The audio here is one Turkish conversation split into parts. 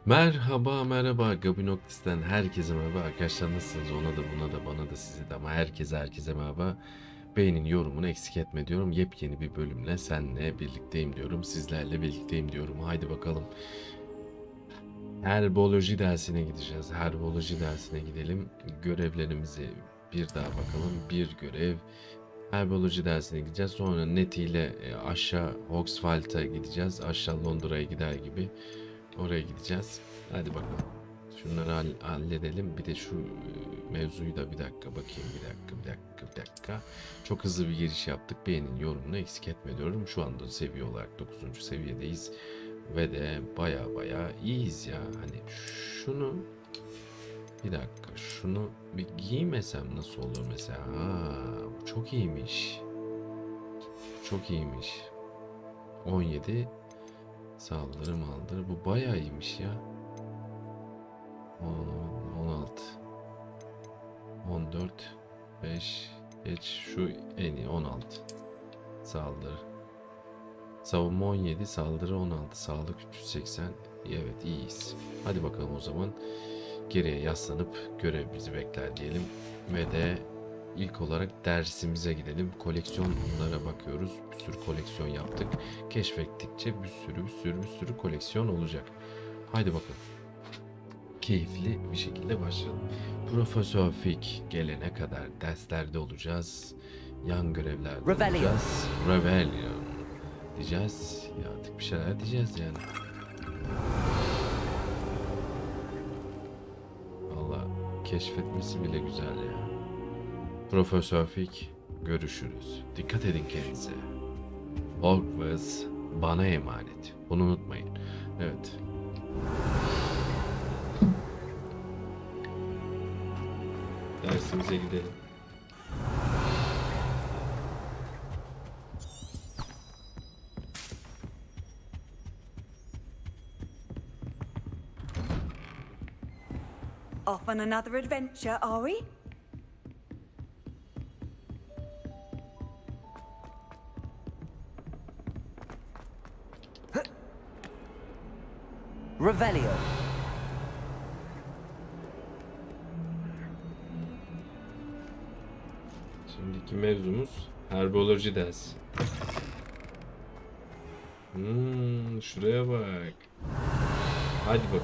Merhaba merhaba Gabi noktasından herkese merhaba arkadaşlar, nasılsınız? Ona da buna da bana da size de ama herkese merhaba. Beğenin, yorumunu eksik etme diyorum. Yepyeni bir bölümle senle birlikteyim diyorum. Sizlerle birlikteyim diyorum. Haydi bakalım. Herboloji dersine gideceğiz. Herboloji dersine gidelim. Görevlerimizi bir daha bakalım. Bir görev. Herboloji dersine gideceğiz. Sonra netiyle aşağı Hogswald'a gideceğiz. Aşağı Londra'ya gider gibi. Oraya gideceğiz. Hadi bakalım. Şunları halledelim. Bir de şu mevzuyu da bir dakika bakayım. Bir dakika. Çok hızlı bir giriş yaptık. Beğenin, yorumunu eksik etme diyorum. Şu anda seviye olarak 9. seviyedeyiz. Ve de baya iyiyiz ya. Hani şunu bir dakika. Şunu bir giymesem nasıl olur mesela? Bu çok iyiymiş. Çok iyiymiş. 17 saldırı maldırı. Bu bayağı iyiymiş ya. 16 14 5 geç şu en iyi 16 saldırı. Savunma 17, saldırı 16, sağlık 380. Evet, iyiyiz. Hadi bakalım o zaman. Geriye yaslanıp görevimizi bekler diyelim. Ve de ilk olarak dersimize gidelim. Koleksiyonlara bakıyoruz. Bir sürü koleksiyon yaptık. Keşfettikçe bir sürü koleksiyon olacak. Haydi bakalım. Keyifli bir şekilde başlayalım. Profesör Fig gelene kadar derslerde olacağız. Yan görevlerde olacağız. Rebellion diyeceğiz. Ya artık bir şeyler diyeceğiz yani. Valla keşfetmesi bile güzel ya. Profesör Fig, görüşürüz. Dikkat edin kendinize. Hogwarts bana emanet. Bunu unutmayın. Evet. Dersimize gidelim. Off on another adventure, are we? Revelio. Şimdiki mevzumuz herboloji dersi. Şuraya bak. Hadi bakalım.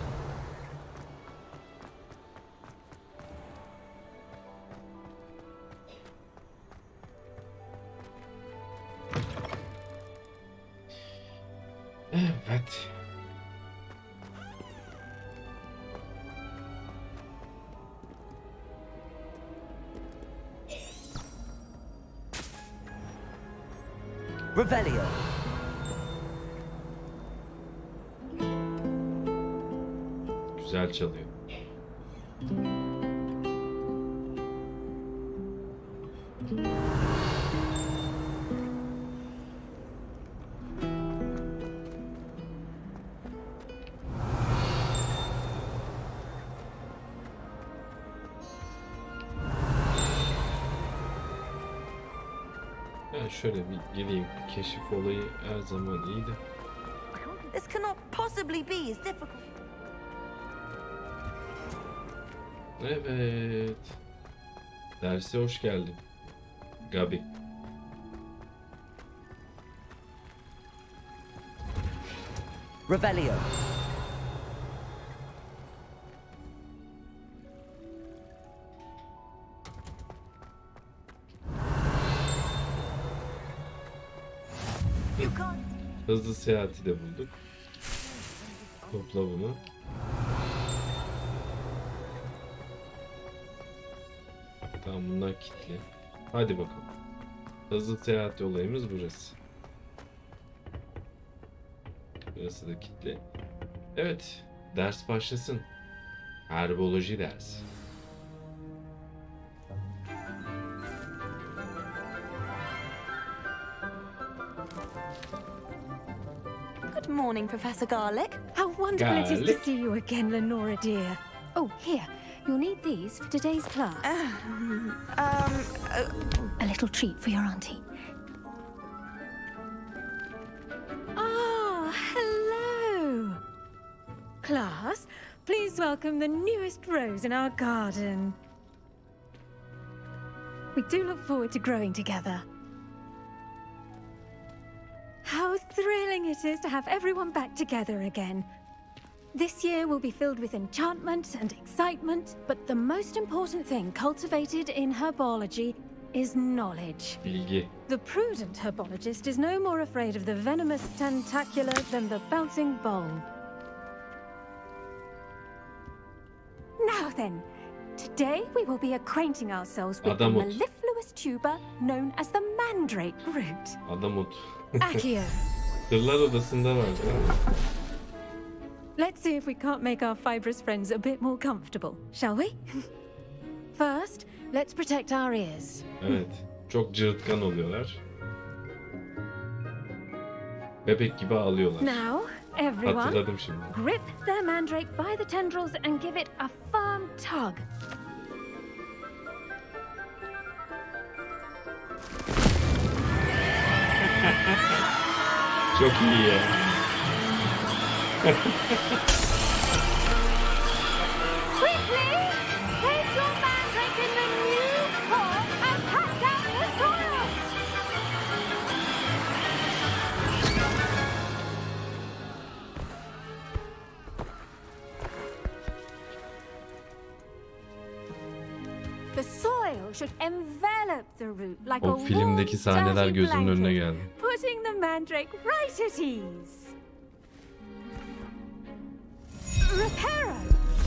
Evet. Revelio. Güzel çalıyor. Ben şöyle bir geleyim. Keşif olayı her zaman iyiydi. This cannot possibly be as difficult. Evet. Derse hoş geldin. Gabi. Revelio. You can't. Hızlı seyahati de bulduk. Topla bunu. Tamam, bunlar kilitli. Hadi bakalım. Hızlı seyahat olayımız burası. Burası da kilitli. Evet, ders başlasın. Herboloji dersi. Good morning, Professor Garlic. How wonderful it is Garlic. to see you again, Lenora dear. Oh, here, you'll need these for today's class. A little treat for your auntie. Ah, hello. class, please welcome the newest rose in our garden. We do look forward to growing together. How thrilling it is to have everyone back together again. This year will be filled with enchantment and excitement, but the most important thing cultivated in herbology is knowledge. Bilgi. The prudent herbologist is no more afraid of the venomous tentacula than the bouncing bulb. Now then, today we will be acquainting ourselves with the Adamotu. mellifluous tuber known as the mandrake root. Adamotu. Accio. Sırlar odasında var. Let's see if we can't make our fibrous friends a bit more comfortable, shall we? First, let's protect our ears. Evet. Çok cırtkan oluyorlar. Bebek gibi ağlıyorlar. Now, everyone, Hatırladım şimdi. grip their mandrake by the tendrils and give it a firm tug. Çok iyi ya. Quickly, place your mandrake in the new pot and cut down the soil. The soil should envelop the root like O a filmdeki warm, sahneler dirty gözümün önüne blanket, geldi. putting the mandrake right at ease. Reparo.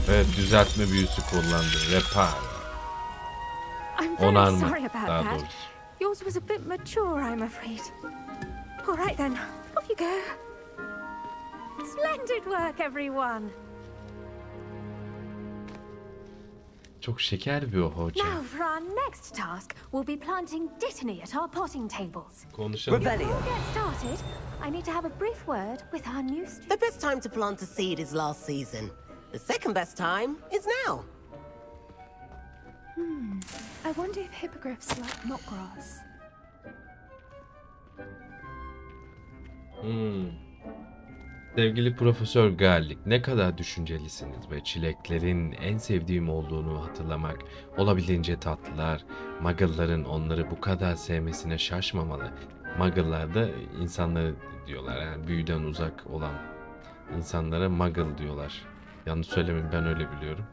Evet, düzeltme büyüsü kullandı. Repar. I'm very Onarma sorry about daha that. doğrusu. Yours was a bit mature, I'm afraid. All right then, off you go. Splendid work, everyone. Çok şeker bir o hoca. Now for our next task, we'll be planting dittany at our potting tables. Konuşalım. Before we get started, I need to have a brief word with our new student. The best time to plant a seed is last season. The second best time is now. I wonder if hippogriffs like not grass. Sevgili Profesör Garlic, ne kadar düşüncelisiniz ve çileklerin en sevdiğim olduğunu hatırlamak, olabildiğince tatlılar, Muggle'ların onları bu kadar sevmesine şaşmamalı. Muggle'lar da insanları diyorlar, yani büyüden uzak olan insanlara Muggle diyorlar. Yanlış söylemeyin, ben öyle biliyorum.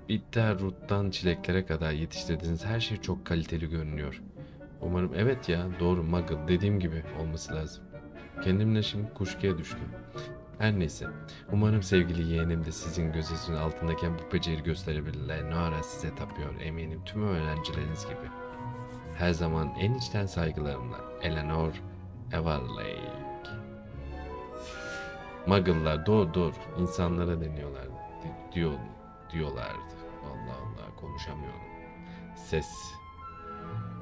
Bitter root'tan çileklere kadar yetiştirdiğiniz her şey çok kaliteli görünüyor. Umarım evet ya, doğru, Muggle dediğim gibi olması lazım. Kendimle şimdi kuşkuya düştüm. Her neyse. Umarım sevgili yeğenim de sizin gözünüzün altındayken bu beceri gösterebilirler. Ne ara size tapıyor, eminim tüm öğrencileriniz gibi. Her zaman en içten saygılarımla. Eleanor Everlake. Muggle'lar doğru insanlara deniyorlar. Diyorlardı. Allah Allah, konuşamıyorum. Ses.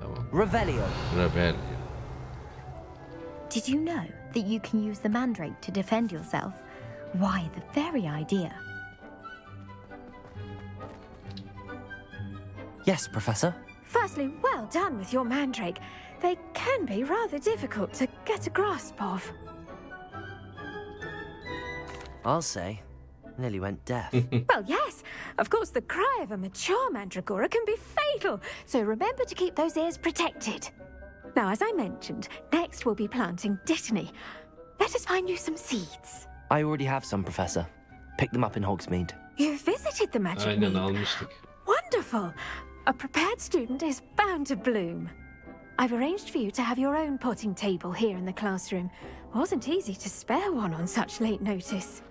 Tamam. Revelio. Rebellion. Did you know that you can use the mandrake to defend yourself? Why, the very idea. Yes, Professor. Firstly, well done with your mandrake. They can be rather difficult to get a grasp of. I'll say. Nearly went deaf. Well, yes, of course the cry of a mature mandragora can be fatal, so remember to keep those ears protected. Now, as I mentioned, next we'll be planting dittany. Let us find you some seeds. I already have some, Professor. Picked them up in Hogsmeade. You visited the magic Aynen, mead. almıştık. Wonderful! A prepared student is bound to bloom. I've arranged for you to have your own potting table here in the classroom. Wasn't easy to spare one on such late notice.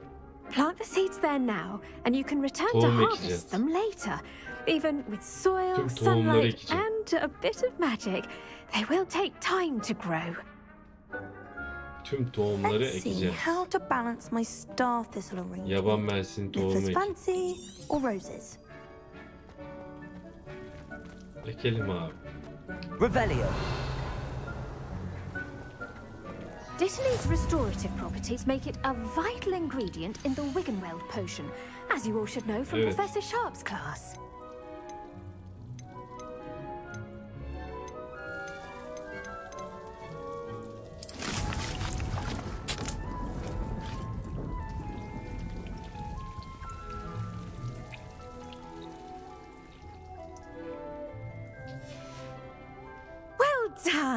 Plant the seeds there now, and you can return to Tohum harvest ekeceğiz. them later. Even with soil, Tüm tohumları sunlight, ekeceğim. and a bit of magic, they will take time to grow. Tüm tohumları Let's see ekeceğiz. how to balance my star thistle arrangement. Yaban mersin tohumu Lettuce ek. fancy or roses? Ekelim abi. Revelio. Dittany's restorative properties make it a vital ingredient in the Wiggenweld potion, as you all should know from Evet. Professor Sharp's class.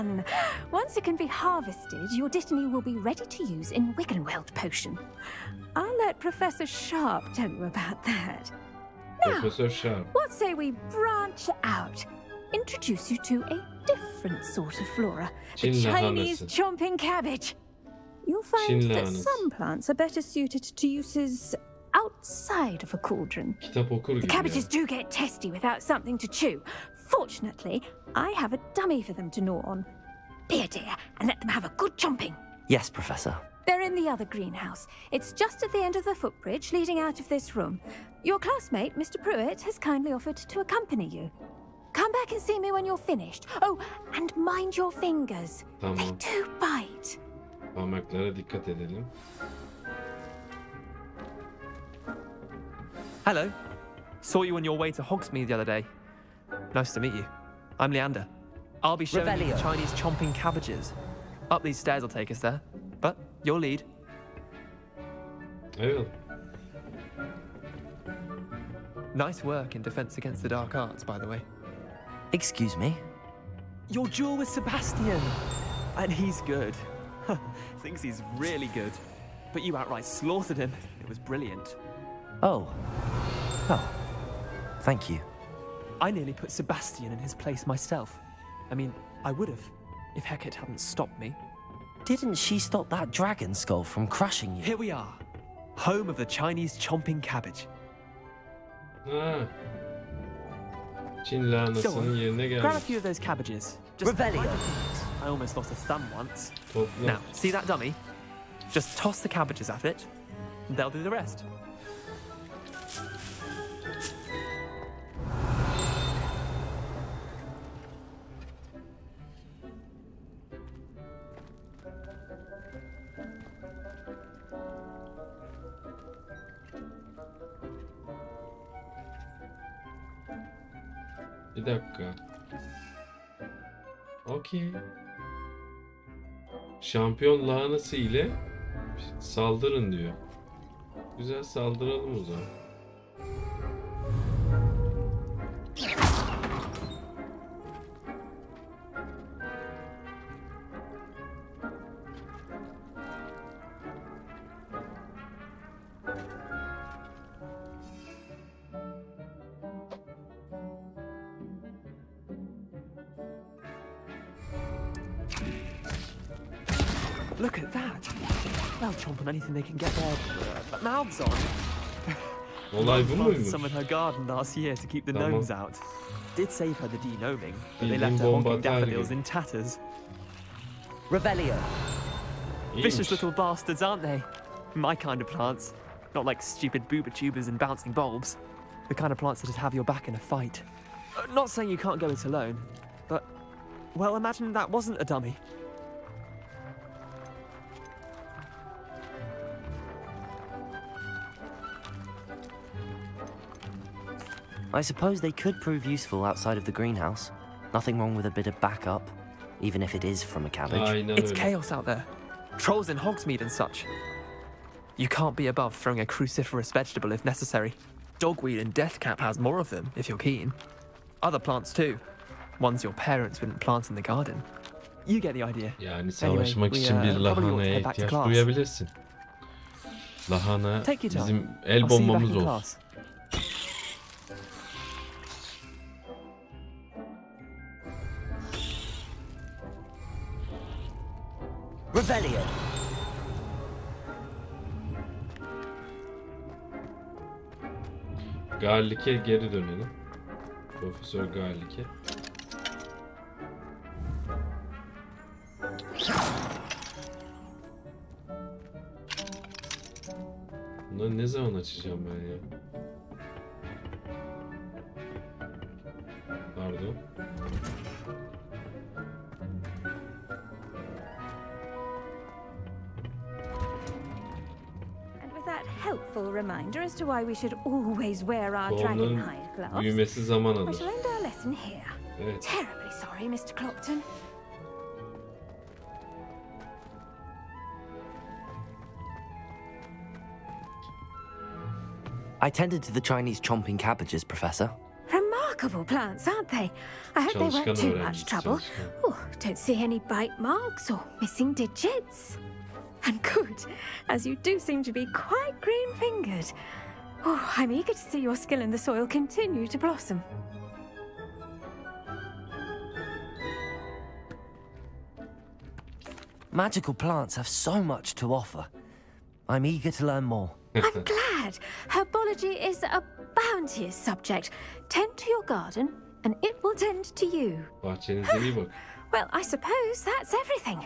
fun. Once it can be harvested, your Dittany will be ready to use in Wiggenweld potion. I'll let Professor Sharp tell you about that. Profesör Sharp. What say we branch out? Introduce you to a different sort of flora. The Çin Chinese lahanası. chomping cabbage. You'll find Çin that lahanası. some plants are better suited to uses outside of a cauldron. Kitap okur The gibi cabbages ya. do get testy without something to chew. Fortunately, I have a dummy for them to gnaw on. Be a dear and let them have a good chomping. Yes, Professor. They're in the other greenhouse. It's just at the end of the footbridge leading out of this room. Your classmate, Mr. Pruitt, has kindly offered to accompany you. Come back and see me when you're finished. Oh, and mind your fingers. They Tamam. do bite. Parmaklara dikkat edelim. Hello. Saw you on your way to Hogsmeade the other day. Nice to meet you. I'm Leander. I'll be showing you the Revelio. Chinese chomping cabbages. Up these stairs will take us there. But your lead. Evet. Nice work in Defense Against the Dark Arts, by the way. Excuse me? Your duel with Sebastian. And he's good. Thinks he's really good. But you outright slaughtered him. It was brilliant. Oh. Oh. Thank you. I nearly put Sebastian in his place myself. I mean, I would have, if Hecate hadn't stopped me. Didn't she stop that dragon skull from crushing you? Here we are, home of the Chinese chomping cabbage. Ha. Çin lahanasının yerine Grab a gelmiş. few of those cabbages. Just Revelio. mind your fingers. I almost lost a thumb once. Topla. Now, see that dummy? Just toss the cabbages at it, and they'll do the rest. Bir dakika. Okey. Şampiyon lahanası ile saldırın diyor. Güzel, saldıralım o zaman. Look at that. They'll chomp on anything they can get their mouths on. Olay bu Planted muymuş? some in her garden last year to keep the Tamam. gnomes out. Did save her the de-gnoming, but they Bildiğin left her bomba honking atar daffodils gibi. in tatters. Revelio. Vicious İyiymiş. little bastards, aren't they? My kind of plants. Not like stupid booba tubers and bouncing bulbs. The kind of plants that'd have your back in a fight. Not saying you can't go it alone, but, well, imagine that wasn't a dummy. I suppose they could prove useful outside of the greenhouse. Nothing wrong with a bit of backup, even if it is from a cabbage. Aynen It's öyle. chaos out there. Trolls in Hogsmeade and such. You can't be above throwing a cruciferous vegetable if necessary. Dogweed and deathcap has more of them, if you're keen. Other plants too. Ones your parents wouldn't plant in the garden. You get the idea. Yani savaşmak we, için bir probably ought to lahanaya head back to ihtiyaç class. duyabilirsin. Lahana Take your time. bizim el I'll see you back bombamız in olsun. class. Revelio. Garlik'e geri dönelim. Profesör Garlik'e. Bunları ne zaman açacağım ben ya? Pardon. And with that helpful reminder as to why we should always wear our dragon Tohumların hide gloves, büyümesi zaman I alır. shall end our lesson here. Evet. Terribly sorry, Mr. Clopton. I tended to the Chinese chomping cabbages, Professor. remarkable plants, aren't they? I hope they weren't too much trouble. Oh, don't see any bite marks or missing digits. And good, as you do seem to be quite green-fingered. Oh, I'm eager to see your skill in the soil continue to blossom. Magical plants have so much to offer. I'm eager to learn more. I'm glad. Herbology is a bounteous subject. Tend to your garden, and it will tend to you. Bahçenize iyi bak. Well, I suppose that's everything.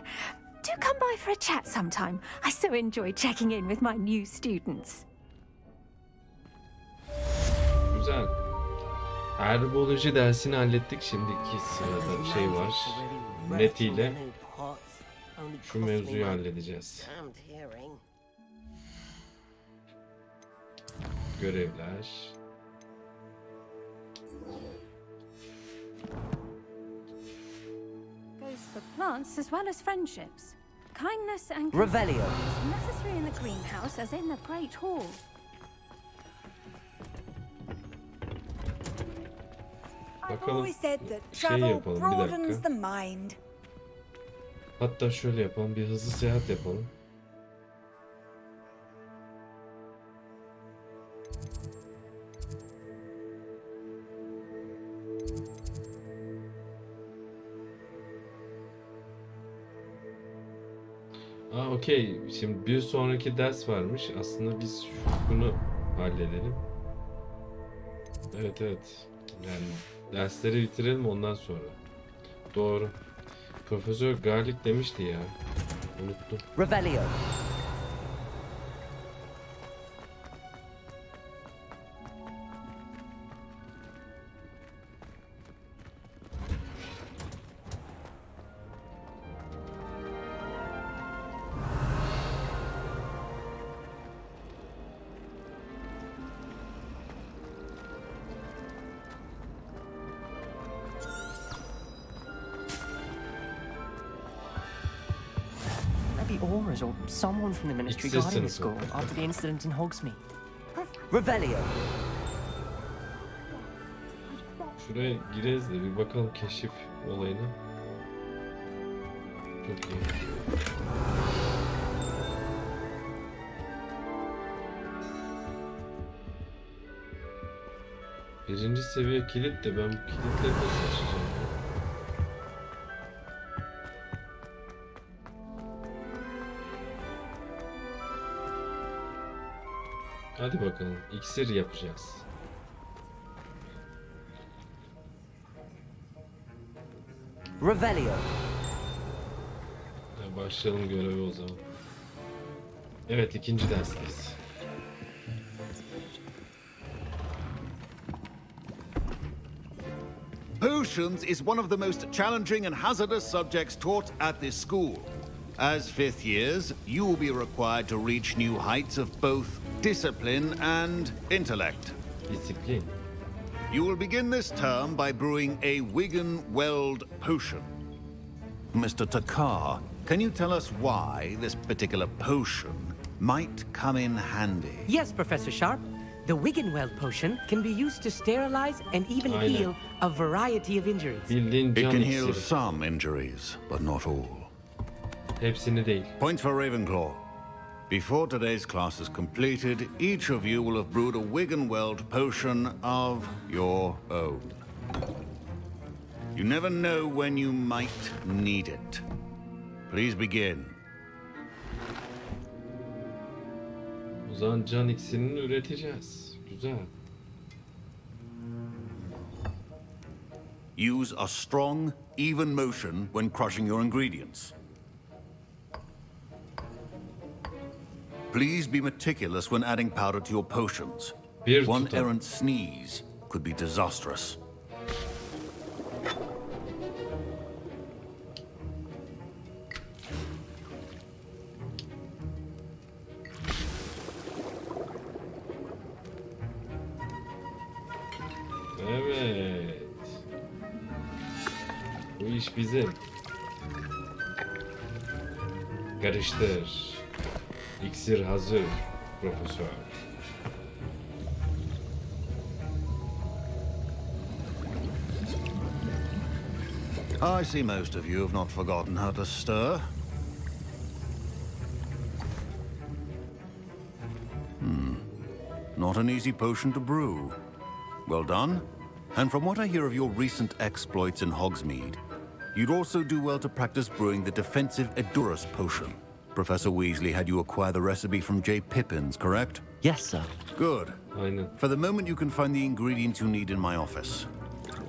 Do come by for a chat sometime. I so enjoy checking in with my new students. Güzel. Herboloji dersini hallettik. Şimdi iki sırada şey var. Netiyle şu mevzuyu halledeceğiz. Görevler. Goes for plants as well as friendships. Kindness and Revelio. necessary in the greenhouse as in the great hall. Bakalım. said that Şey travel yapalım, bir broadens dakika. the mind. Hatta şöyle yapalım. Bir hızlı seyahat yapalım. Okey. Şimdi bir sonraki ders varmış. Aslında biz bunu halledelim. Evet. Yani dersleri bitirelim ondan sonra. Doğru. Profesör Garlic demişti ya. Unuttum. Revelio. Auras or someone from the ministry İKSİR guarding the sınıfı. school after the incident in Hogsmeade. Revelio. Şuraya gireriz de bir bakalım keşif olayına. Çok iyi. Birinci seviye kilit de ben bu kilitle nasıl açacağım? Hadi bakalım. İksir yapacağız. Revelio. Başlayalım görevi o zaman. Evet, ikinci dersteyiz. Potions is one of the most challenging and hazardous subjects taught at this school. As fifth years, you will be required to reach new heights of both discipline and intellect. Disiplin. You will begin this term by brewing a Wigan-Weld potion. Mr. Takar, can you tell us why this particular potion might come in handy? Yes, Professor Sharp. The Wigan-Weld potion can be used to sterilize and even Aynen. heal a variety of injuries. Bildiğin It can can heal iksiri. some injuries, but not all. Hepsini değil. Point for Ravenclaw. Before today's class is completed, each of you will have brewed a Wigan-Weld potion of your own. You never know when you might need it. Please begin. O zaman can iksirini üreteceğiz. Güzel. Use a strong, even motion when crushing your ingredients. Please be meticulous when adding powder to your potions. Bir One tutam. errant sneeze could be disastrous. Evet. Bu iş bizim. Karıştır. İksir hazır, profesör. I see most of you have not forgotten how to stir. Not an easy potion to brew. Well done. And from what I hear of your recent exploits in Hogsmeade, you'd also do well to practice brewing the defensive Edurus potion. Professor Weasley had you acquire the recipe from J. Pippins, correct? Yes, sir. Good. Aynen. For the moment, you can find the ingredients you need in my office.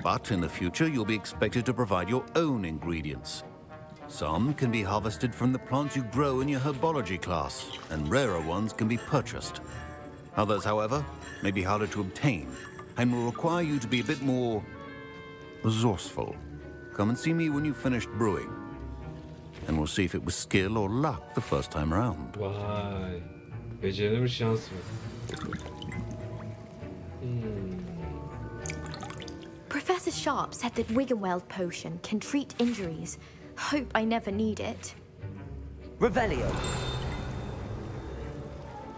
But in the future, you'll be expected to provide your own ingredients. Some can be harvested from the plants you grow in your herbology class, and rarer ones can be purchased. Others, however, may be harder to obtain, and will require you to be a bit more resourceful. Come and see me when you've finished brewing, and we'll see if it was skill or luck the first time around. Vay. Beceride mi şans mı? Professor Sharp said that Wiggenweld potion can treat injuries. Hope I never need it. Revelio.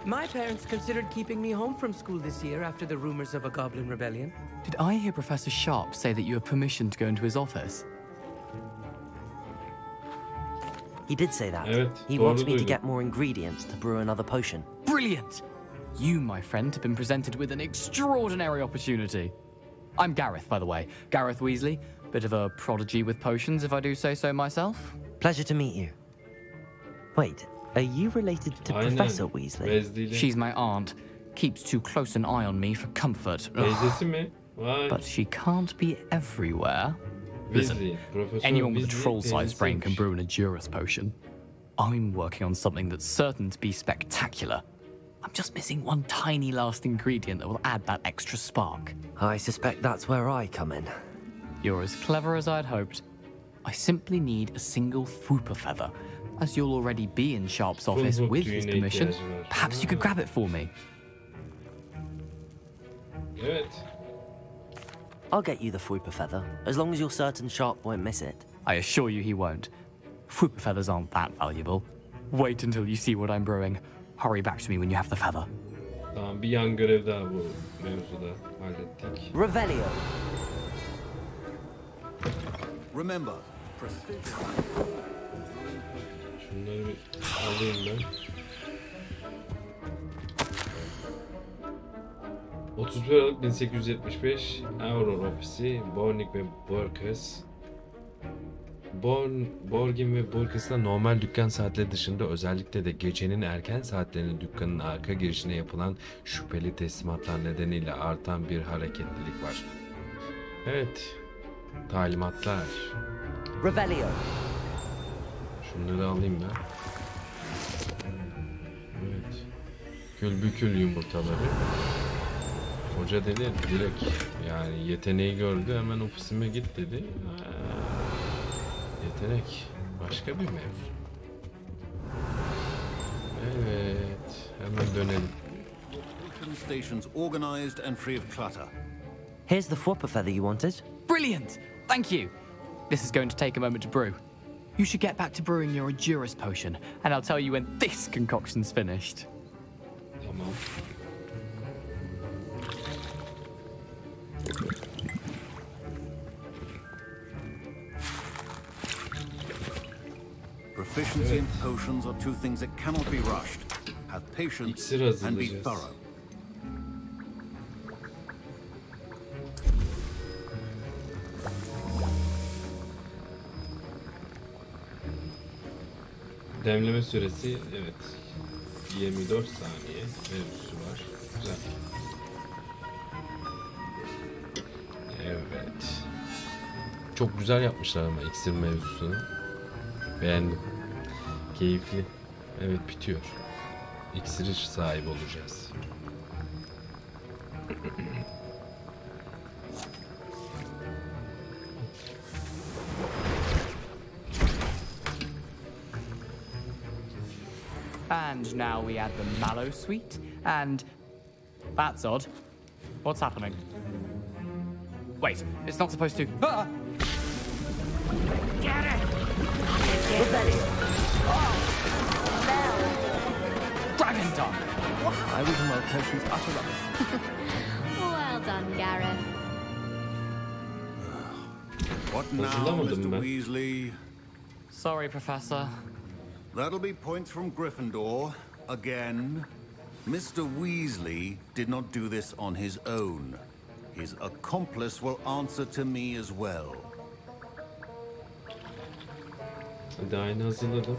My parents considered keeping me home from school this year after the rumors of a goblin rebellion. Did I hear Professor Sharp say that you have permission to go into his office? He did say that. Evet, He doğru wants me to duydum. get more ingredients to brew another potion. Brilliant! You, my friend, have been presented with an extraordinary opportunity. I'm Gareth, by the way. Gareth Weasley. Bit of a prodigy with potions, if I do say so myself. Pleasure to meet you. Wait, are you related to Aynen. Professor Weasley? Bezdiyle. She's my aunt. Keeps too close an eye on me for comfort. Ugh. Teyzesi mi? Vay. But she can't be everywhere. Weasley. Profesör Anyone with a Weasley troll-sized brain can teyzesiymiş. brew an Edurus potion. I'm working on something that's certain to be spectacular. I'm just missing one tiny last ingredient that will add that extra spark. I suspect that's where I come in. You're as clever as I'd hoped. I simply need a single Fwooper feather. As you'll already be in Sharp's office Fwooper with his tüyüne permission, ihtiyacı var. perhaps you could grab it for me. Evet. I'll get you the Fwooper feather, as long as you're certain Sharp won't miss it. I assure you he won't. Fwooper feathers aren't that valuable. Wait until you see what I'm brewing. Hurry back to me when you have the feather. Tamam, bir yan görev daha bu mevzuda hallettik. Revelio. Remember, Şunları bir alayım ben. 31 Aralık 1875 Auror Ofisi Bornik ve Borges. Borgin ve Borges'ta normal dükkan saatleri dışında özellikle de gecenin erken saatlerinde dükkanın arka girişine yapılan şüpheli teslimatlar nedeniyle artan bir hareketlilik var. Evet. Talimatlar. Revelio. Şunları alayım ben. Evet. Külbükül yumurtaları. Hoca dedi direkt yani yeteneği gördü hemen ofisime git dedi. Yetenek başka bir mevzu. Evet, hemen dönelim. stations organized and free of clutter. Here's the Fwooper feather you wanted. Brilliant! Thank you. This is going to take a moment to brew. You should get back to brewing your Edurus potion, and I'll tell you when this concoction's finished. Tamam. Proficiency in potions are two things that cannot be rushed. Have patience İksir and be hazırlayacağız. thorough. Demleme süresi evet 24 saniye mevzusu var. Güzel. Evet. Çok güzel yapmışlar ama iksir mevzusunu. Beğendim. Keyifli. Evet bitiyor. İksir sahibi olacağız. And now we add the mallow sweet, and that's odd. What's happening? Wait, it's not supposed to. Ah! Get it! Dragon tongue! I would love potions utter rubbish. Well done, Gareth. What now, Hazırlamadım Mr. ben. Weasley? Sorry, Professor. That'll be points from Gryffindor. Again. Mr. Weasley did not do this on his own. His accomplice will answer to me as well. Hadi aynı hazırladım.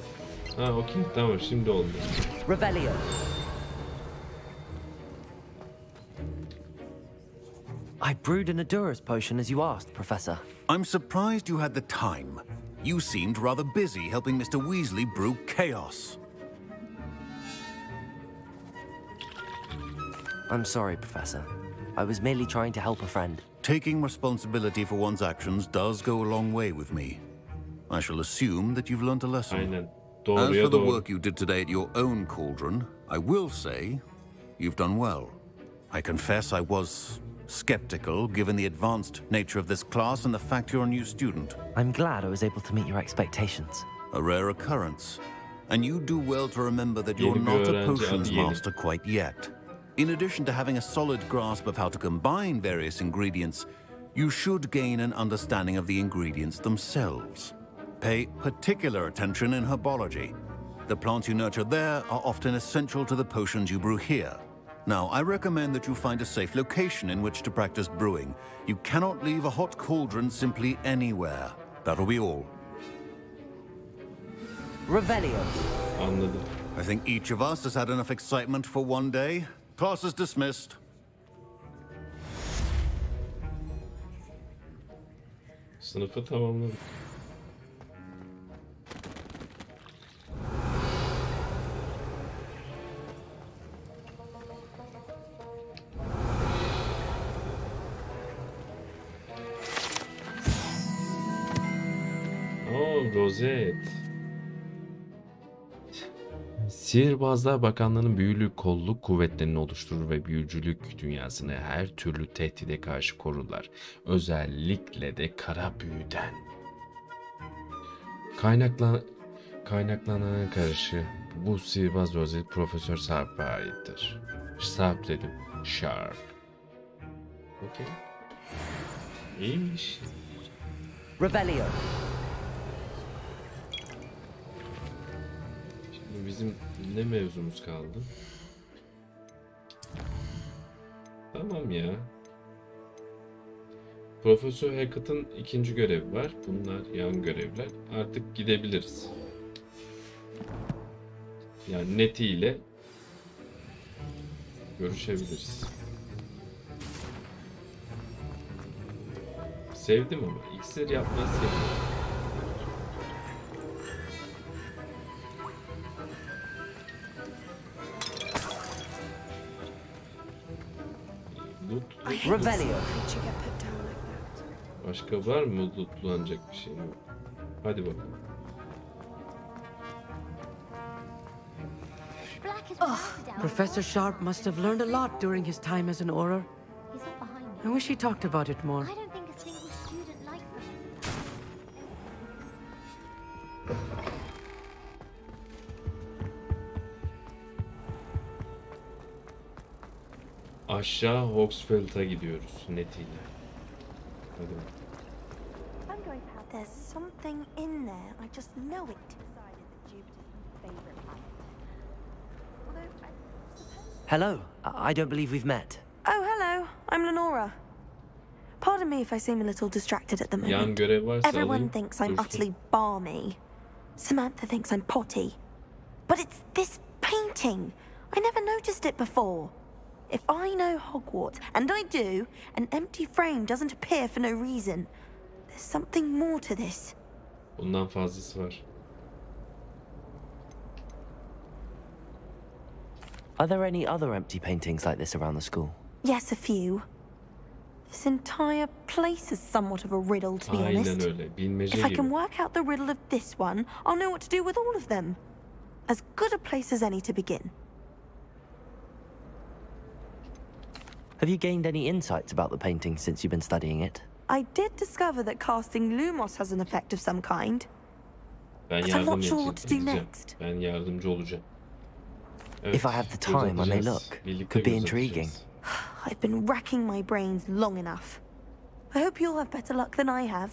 Ha okey tamam şimdi oldu. Revelio. I brewed an Adura's potion as you asked, Professor. I'm surprised you had the time. You seemed rather busy helping Mr. Weasley brew chaos. I'm sorry, Professor. I was merely trying to help a friend. Taking responsibility for one's actions does go a long way with me. I shall assume that you've learnt a lesson. Aynen. As Doğruya for the doğru. work you did today at your own cauldron, I will say you've done well. I confess I was skeptical given the advanced nature of this class and the fact you're a new student. I'm glad I was able to meet your expectations. A rare occurrence. And you do well to remember that you're Yeni bir not a öğrenci, potions adı yeni. master quite yet. In addition to having a solid grasp of how to combine various ingredients, you should gain an understanding of the ingredients themselves. Pay particular attention in herbology. The plants you nurture there are often essential to the potions you brew here. Now, I recommend that you find a safe location in which to practice brewing. You cannot leave a hot cauldron simply anywhere. That'll be all. Revelio. Anladım. I think each of us has had enough excitement for one day. Class is dismissed. Sınıfı tamamladık. Oo, rozet. Sihirbazlar Bakanlığı'nın büyülü kolluk kuvvetlerini oluşturur ve büyücülük dünyasını her türlü tehdide karşı korurlar. Özellikle de kara büyüden. Kaynaklanan karşı bu sihirbaz rozet Profesör Sharp'a aittir. Sharp dedim. Sharp. Okey. İyiymiş. Revelio. Bizim ne mevzumuz kaldı? Tamam ya. Profesör Hackett'ın ikinci görevi var. Bunlar yan görevler. Artık gidebiliriz. Yani netiyle görüşebiliriz. Sevdim ama. İksir yapmayı sevdim. Revelio. Başka var mı lootlanacak bir şey yok. Hadi bakalım. Professor Sharp must have learned a lot during his time as an Auror. I wish he talked about it more. Aşağı Hogsfield'a gidiyoruz netiyle. Hadi bakalım. There's something in there. I just know it. Decided that Jupiter's my favorite planet. Hello. I don't believe we've met. Oh, hello. I'm Lenora. Pardon me if I seem a little distracted at the Yan moment. görev varsa Everyone alayım. thinks I'm Dursun. utterly balmy. Samantha thinks I'm potty. But it's this painting. I never noticed it before. If I know Hogwarts, and I do, an empty frame doesn't appear for no reason. There's something more to this. Bundan fazlası var. Are there any other empty paintings like this around the school? Yes, a few. This entire place is somewhat of a riddle, to be Aynen honest. öyle. Bilmece If I gibi. can work out the riddle of this one, I'll know what to do with all of them. As good a place as any to begin. Have you gained any insights about the painting since you've been studying it? I did discover that casting Lumos has an effect of some kind. Ben But I'm yardım not sure what to do edeceğim. next. Ben yardımcı olacağım. Evet, If I have the göz time, I may atacağız. look. Birlikte Could be göz intriguing. atacağız. I've been racking my brains long enough. I hope you'll have better luck than I have.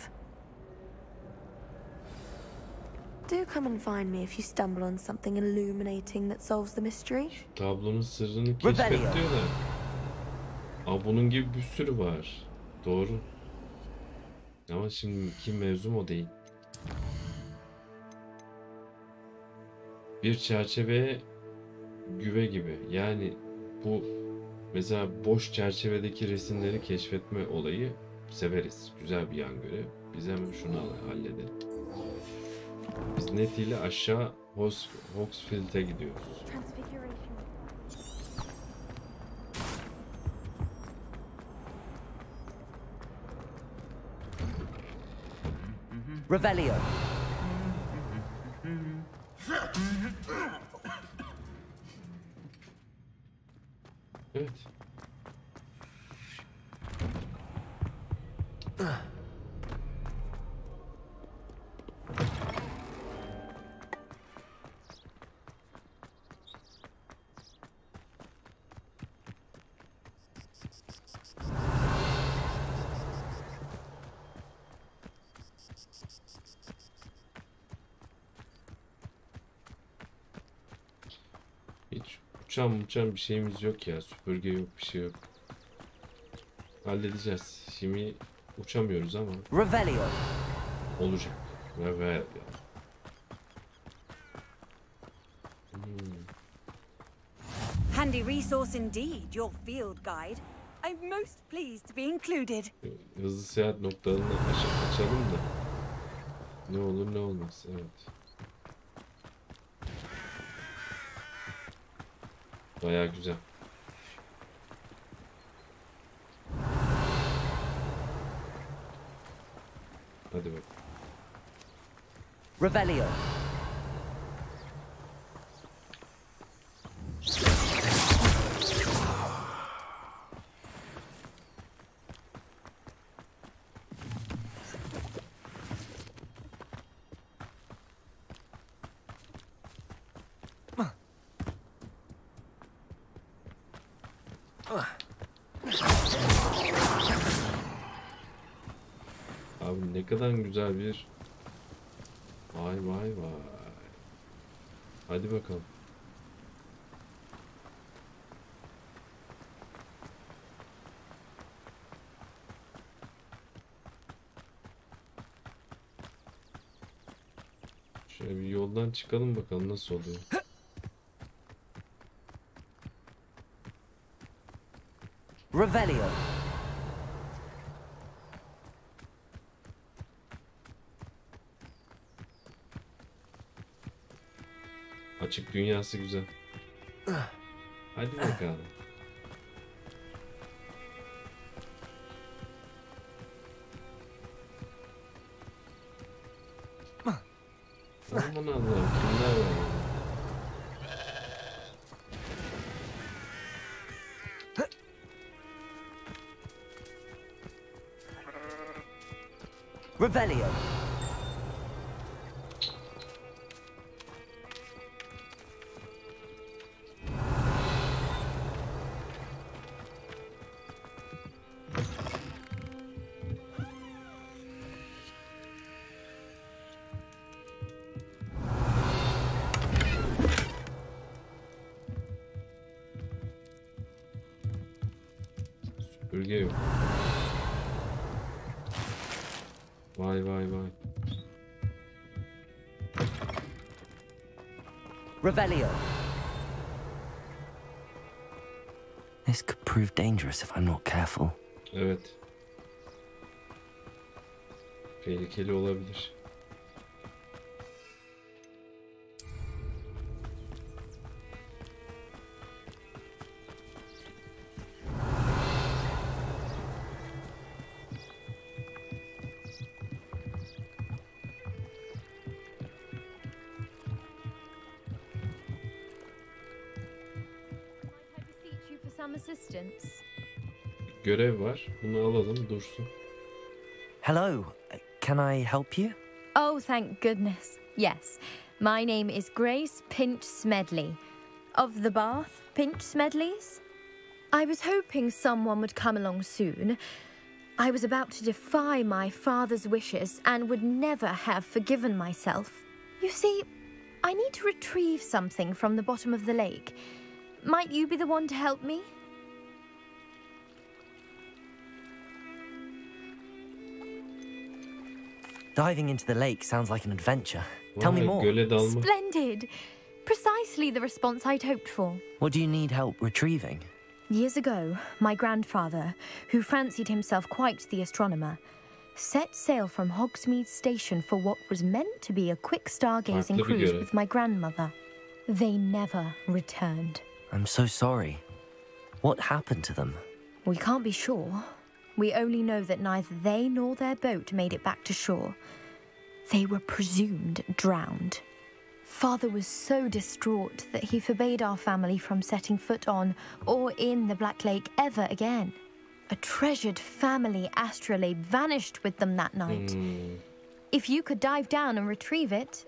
Do come and find me if you stumble on something illuminating that solves the mystery. Şu tablonun sırrını keşfet diyorlar. Aa, bunun gibi bir sürü var. Doğru. Ama şimdiki mevzum o değil. Bir çerçeve güve gibi. Yani bu mesela boş çerçevedeki resimleri keşfetme olayı severiz. Güzel bir yan görev. Biz hemen şunu halledelim. Biz net ile aşağı Hogsfield'e gidiyoruz. Revelio. Evet. Hiç uçan bir şeyimiz yok ya. Süpürge yok, bir şey yok. Halledeceğiz. Şimdi uçamıyoruz ama. Revelio. Olacak. Revelio. Handy resource indeed, your field guide. I'm most pleased to be included. Hızlı seyahat noktalarını açalım da. Ne olur ne olmaz. Evet. Bayağı güzel. Hadi bak. Revelio. Abi ne kadar güzel bir... Vay vay vay. Hadi bakalım. Şöyle bir yoldan çıkalım bakalım nasıl oluyor. Revelio. Açık dünyası güzel. Hadi bakalım. Aman Allah'ım, kimler var ya? Revelio. Süpürge yok. Vay vay vay. Revelio. This could prove dangerous if I'm not careful. Evet. Tehlikeli olabilir. Assistance. Görev var. Bunu alalım, dursun. Hello, can I help you? Oh, thank goodness. Yes. My name is Grace Pinch Smedley. Of the Bath Pinch Smedleys. I was hoping someone would come along soon. I was about to defy my father's wishes and would never have forgiven myself. You see, I need to retrieve something from the bottom of the lake. Might you be the one to help me? Diving into the lake sounds like an adventure. Tell me more. Splendid! Precisely the response I'd hoped for. What do you need help retrieving? Years ago, my grandfather, who fancied himself quite the astronomer, set sail from Hogsmeade Station for what was meant to be a quick stargazing cruise with my grandmother. They never returned. I'm so sorry. What happened to them? We can't be sure. We only know that neither they nor their boat made it back to shore. They were presumed drowned. Father was so distraught that he forbade our family from setting foot on or in the Black Lake ever again. A treasured family astrolabe vanished with them that night. If you could dive down and retrieve it,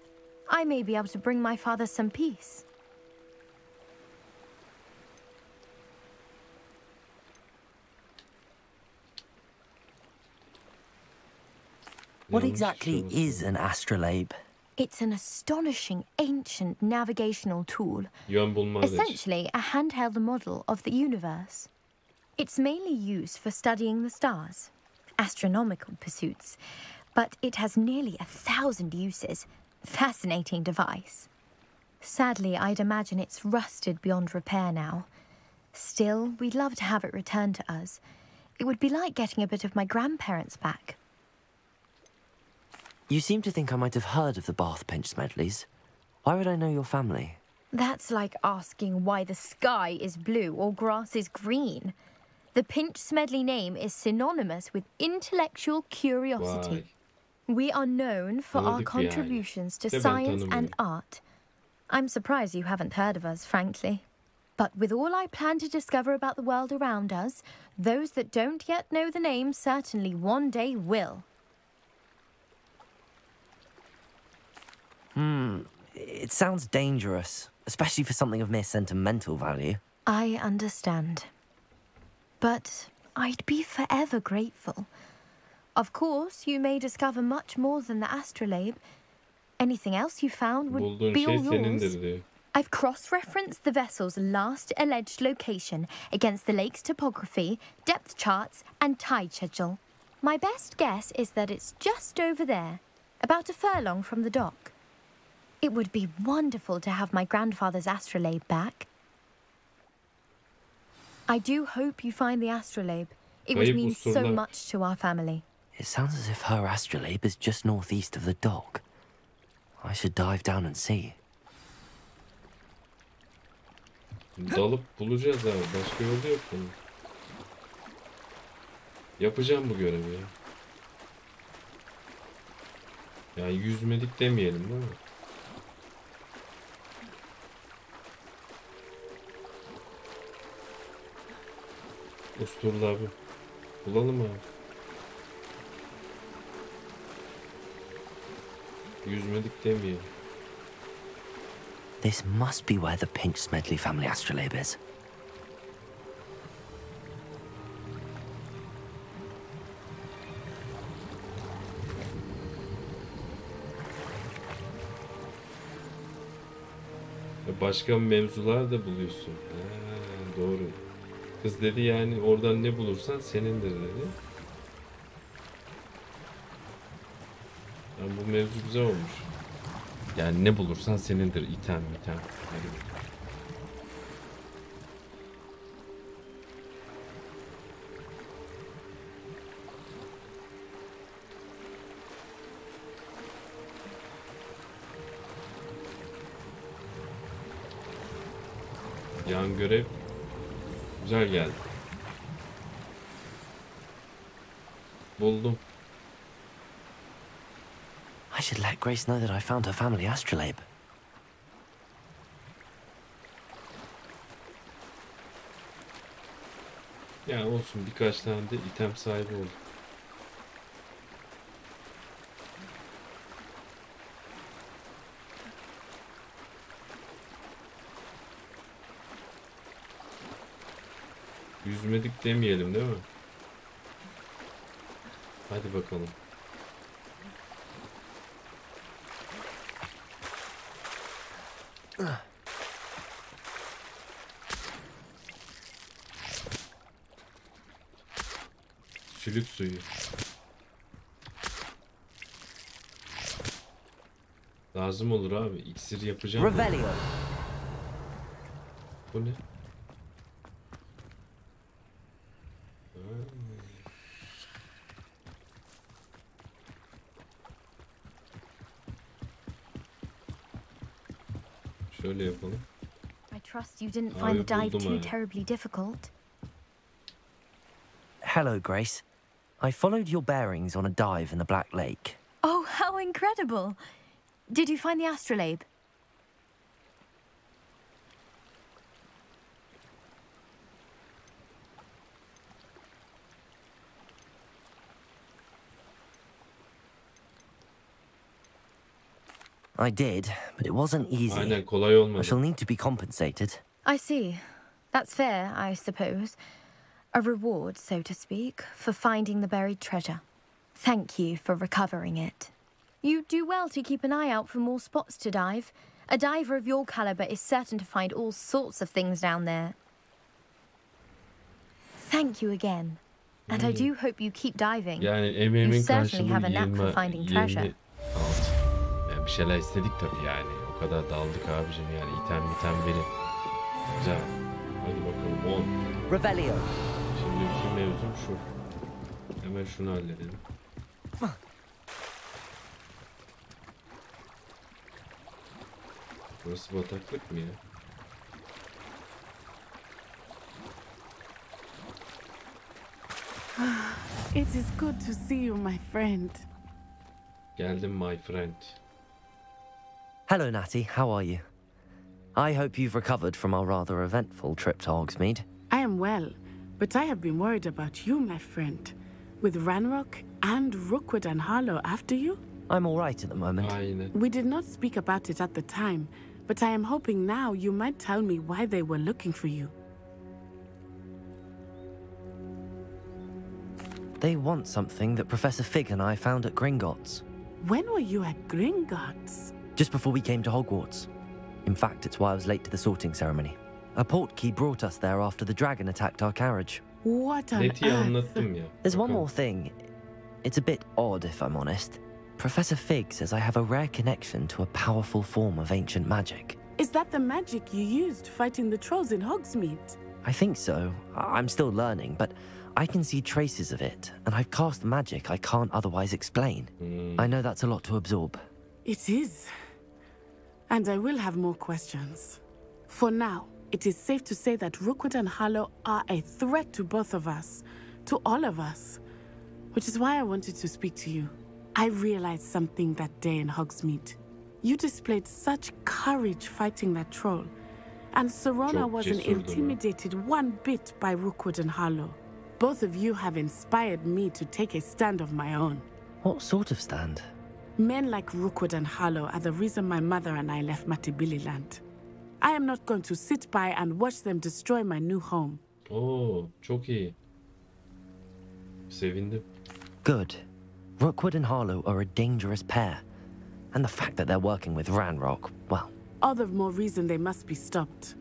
I may be able to bring my father some peace. What exactly is an astrolabe? It's an astonishing ancient navigational tool. Yön bulma aracı. Essentially a handheld model of the universe. It's mainly used for studying the stars, astronomical pursuits, but it has nearly 1,000 uses. Fascinating device. Sadly, I'd imagine it's rusted beyond repair now. Still, we'd love to have it returned to us. It would be like getting a bit of my grandparents back. You seem to think I might have heard of the Bath Pinch Smedleys. Why would I know your family? That's like asking why the sky is blue or grass is green. The Pinch Smedley name is synonymous with intellectual curiosity. We are known for our contributions to science and art. I'm surprised you haven't heard of us, frankly. But with all I plan to discover about the world around us, those that don't yet know the name certainly one day will. It sounds dangerous, especially for something of mere sentimental value. I understand. But I'd be forever grateful. Of course, you may discover much more than the astrolabe. Anything else you found would be all yours. I've cross-referenced the vessel's last alleged location against the lake's topography, depth charts, and tide schedule. My best guess is that it's just over there, about a furlong from the dock. It would be wonderful to have my grandfather's astrolabe back. I do hope you find the astrolabe. It would mean so much to our family. It sounds as if her astrolabe is just northeast of the dock. I should dive down and see. Dalıp bulacağız abi. Başka yolu yok bunun. Yapacağım bu görevi ya. Yani yüzmedik demeyelim değil mi? Usturlu abi. Bulalım abi. Yüzmedik demeyelim. This must be where the Pinch Smedley family astrolabe is. Başka mevzular da buluyorsun. Ha, doğru. Kız dedi yani oradan ne bulursan senindir dedi. Yani bu mevzu güzel olmuş. Yani ne bulursan senindir. İtem. Yan görev güzel geldi. Buldum. I should let Grace know that I found her family astrolabe. Ya olsun, birkaç tane de item sahibi oldu. Yüzmedik demeyelim değil mi? Hadi bakalım. Sülük suyu. Lazım olur abi. İksir yapacağım. Revelio. Bu ne? Şöyle yapalım. I trust you didn't find the dive too buldum terribly difficult. Hello, Grace. I followed your bearings on a dive in the Black Lake. Oh, how incredible! Did you find the astrolabe? I did, but it wasn't easy. Aynen, kolay olmadı. I shall need to be compensated. I see. That's fair, I suppose. A reward, so to speak, for finding the buried treasure. Thank you for recovering it. You do well to keep an eye out for more spots to dive. A diver of your caliber is certain to find all sorts of things down there. Thank you again. And I do hope you keep diving. Yani You emeğimin certainly have a knack for 20, finding treasure. 26. Yani bir şeyler istedik tabii yani. O kadar daldık abicim yani. İtem verin. Güzel. Hadi bakalım 10. Revelio. Şimdi mevzum şu. Hemen şunu halledelim. Burası bataklık mı ya? It is good to see you, my friend. Geldim my friend. Hello, Natty. How are you? I hope you've recovered from our rather eventful trip to Hogsmeade. I am well, but I have been worried about you, my friend. With Ranrock and Rookwood and Harlow after you? I'm all right at the moment. Aynen. We did not speak about it at the time, but I am hoping now you might tell me why they were looking for you. They want something that Professor Fig and I found at Gringotts. When were you at Gringotts? Just before we came to Hogwarts. In fact, it's why I was late to the sorting ceremony. A portkey brought us there after the dragon attacked our carriage. What on Neti'ye earth? anlattım ya. There's one Bakalım. more thing. It's a bit odd, if I'm honest. Professor Fig says I have a rare connection to a powerful form of ancient magic. Is that the magic you used fighting the trolls in Hogsmeade? I think so. I'm still learning, but I can see traces of it, and I've cast magic I can't otherwise explain. I know that's a lot to absorb. It is. And I will have more questions. For now, it is safe to say that Rookwood and Harlow are a threat to both of us, to all of us. Which is why I wanted to speak to you. I realized something that day in Hogsmeade. You displayed such courage fighting that troll, and Serona Çok wasn't cesurdu. intimidated one bit by Rookwood and Harlow. Both of you have inspired me to take a stand of my own. What sort of stand? Men like Rookwood and Harlow are the reason my mother and I left Matibililand. I am not going to sit by and watch them destroy my new home. Oo, çok iyi. Sevindim. Good. Rookwood and Harlow are a dangerous pair. And the fact that they're working with Ranrock, well... All the more reason they must be stopped.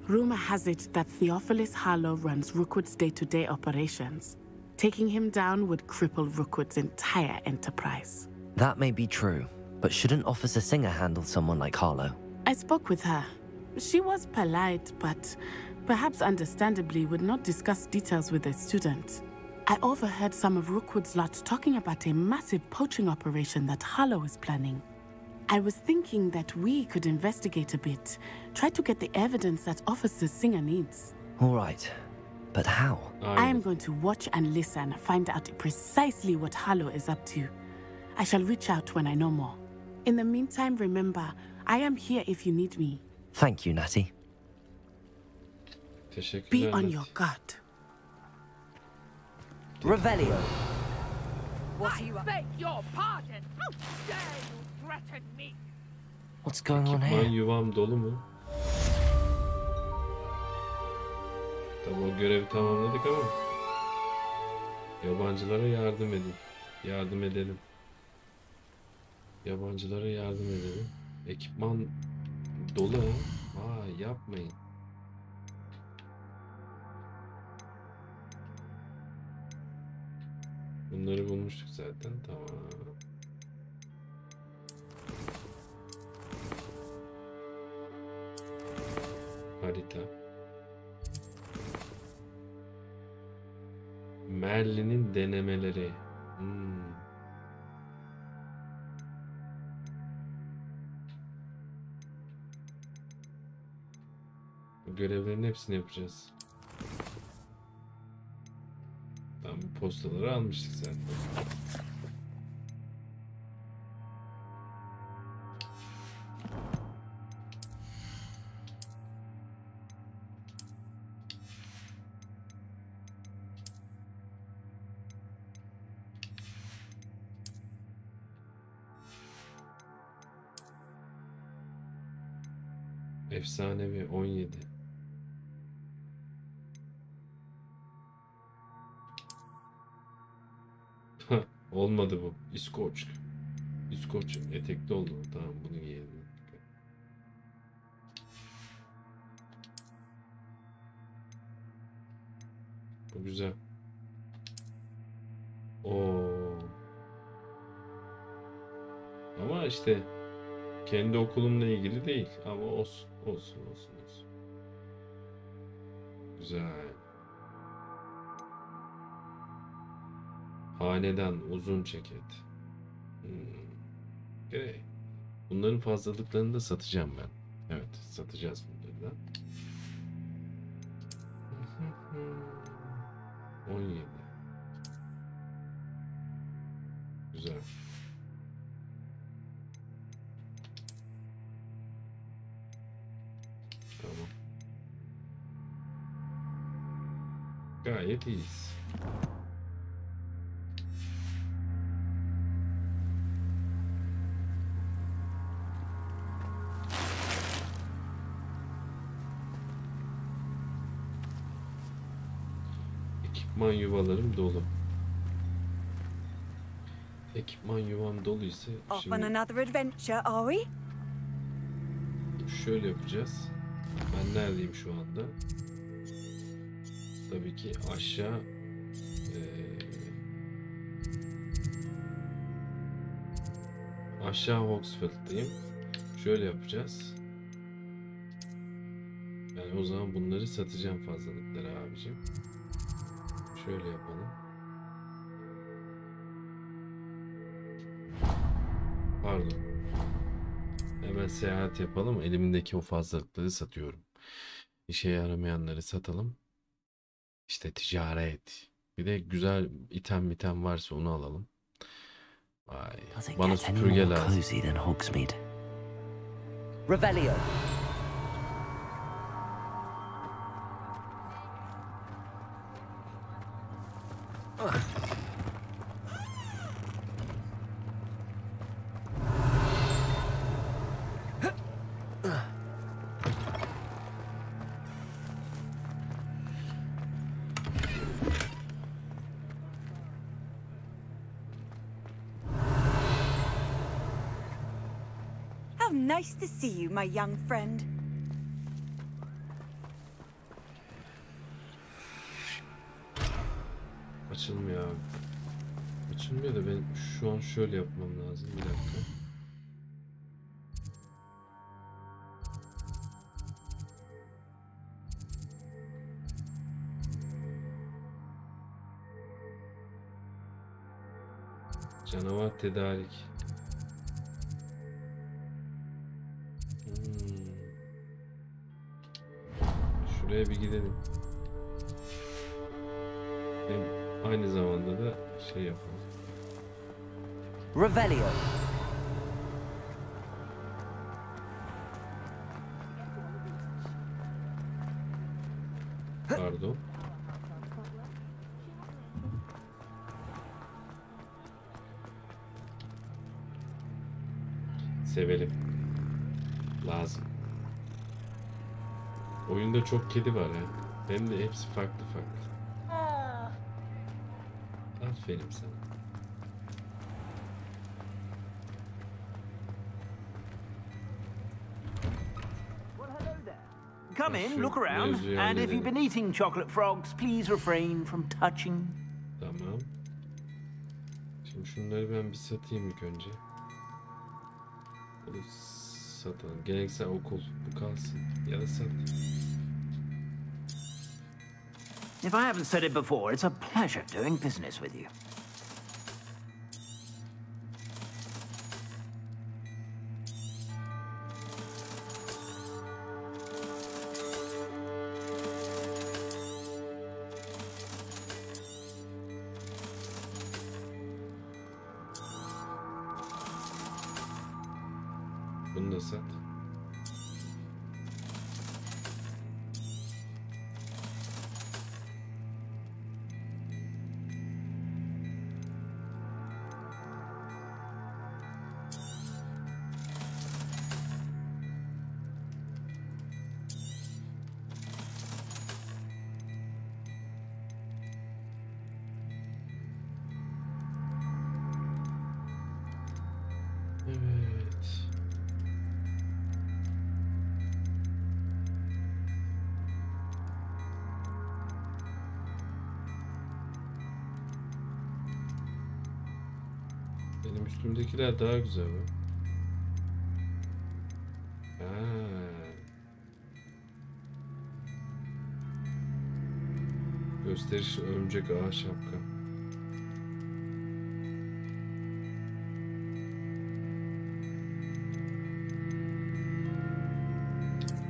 Rumor has it that Theophilus Harlow runs Rookwood's day-to-day operations. Taking him down would cripple Rookwood's entire enterprise. That may be true, but shouldn't Officer Singer handle someone like Harlow? I spoke with her. She was polite, but perhaps understandably would not discuss details with a student. I overheard some of Rookwood's lot talking about a massive poaching operation that Harlow is planning. I was thinking that we could investigate a bit, try to get the evidence that Officer Singer needs. All right, but how? I am going to watch and listen, find out precisely what Harlow is up to. I shall reach out when I know more. In the meantime, remember, I am here if you need me. Thank you, Natty. Teşekkürler. Be on your guard. Revelio. I beg your pardon. How dare you threaten me? What's going on Ekipman here? yuvam dolu mu? Tamam, o görevi tamamladık ama yabancılara yardım edin. Yardım edelim. Yabancılara yardım edelim. Ekipman Dolu. Aa, yapmayın. Bunları bulmuştuk zaten. Tamam. Harita. Merlin'in denemeleri. Bu görevlerin hepsini yapacağız. Tamam, bu postaları almıştık zaten. Efsanevi 17. Olmadı bu. İskoç. İskoç etekli oldu. Tamam, bunu giyelim. Bu güzel. Oo. Ama işte kendi okulumla ilgili değil. Ama olsun. Olsun. Güzel. Hanedan uzun ceket. Okay. Bunların fazlalıklarını da satacağım ben. Evet, satacağız bunları da. 17. Güzel. Tamam. Gayet iyiyiz. Ekipman yuvalarım dolu. Ekipman yuvam dolu ise Off on şimdi another adventure, are we? şöyle yapacağız. Ben neredeyim şu anda? Tabii ki aşağı aşağı Hogsfield'dayım. Şöyle yapacağız. Ben o zaman bunları satacağım, fazlalıkları abicim. Şöyle yapalım. Pardon. Hemen seyahat yapalım. Elimdeki o fazlalıkları satıyorum. İşe yaramayanları satalım. İşte ticaret. Bir de güzel item varsa onu alalım. Vay. Bana süpürge lazım. Revelio. How nice to see you, my young friend. Açılmıyor abi. Açılmıyor da ben şu an şöyle yapmam lazım. Bir dakika. Canavar tedarik. Şuraya bir gidelim. Hem aynı zamanda da şey yapalım. Revelio. Pardon. Sevelim. Lazım. Oyunda çok kedi var ya. Hem de hepsi farklı. Aferin sana. Come in, look around, and if you've been eating chocolate frogs, please refrain from touching. Tamam. Şimdi şunları ben bir satayım ilk önce. Bunu satalım. Geleneksel okul bu kalsın ya da sat. If I haven't said it before, it's a pleasure doing business with you. Bunu da sat. Evet. Benim üstümdekiler daha güzel mi? Gösteriş örümcek ağa şapka.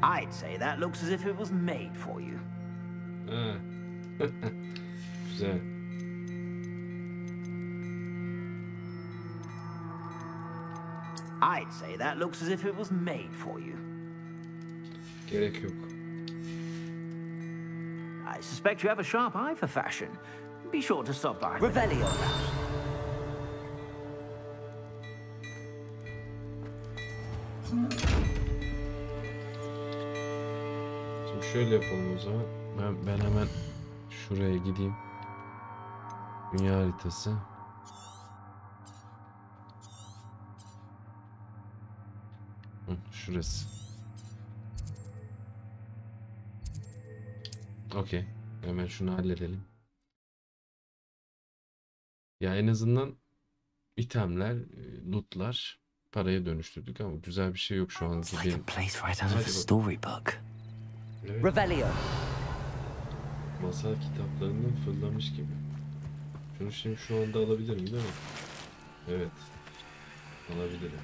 I'd say that looks as if it was made for you. Güzel. I'd say that looks as if it was made for you. Gerek yok. I suspect you have a sharp eye for fashion. Be sure to stop by. Revelio. Şimdi şöyle yapalım o zaman. Ben hemen şuraya gideyim. Dünya haritası. Şurası. Okey. Hemen şunu halledelim. Ya en azından itemler, lootlar paraya dönüştürdük ama güzel bir şey yok şu an. It's like a place right out of a storybook. Evet. Revelio. Masal kitaplarından fırlamış gibi. Şunu şimdi şu anda alabilirim değil mi? Evet. Alabilirim.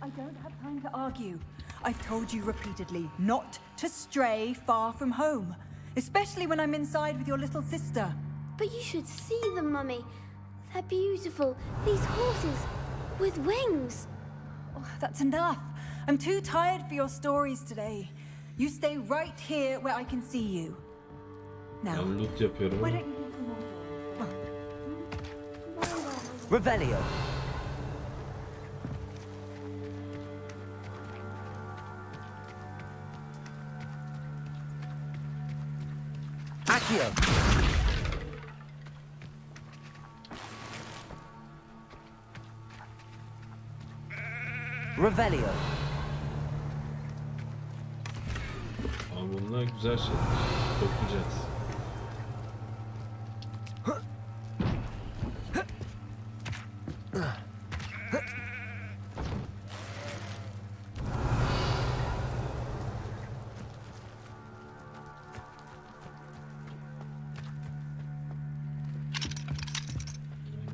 I don't have time to argue. I've told you repeatedly not to stray far from home, especially when I'm inside with your little sister. But you should see them, Mummy. They're beautiful. These horses with wings. Oh, that's enough. I'm too tired for your stories today. You stay right here where I can see you. Now, Ben loot yapıyorum. why don't you do some more? Revelio. Accio. Revelio. Ama bunlar güzel şeyler. Toplayacağız.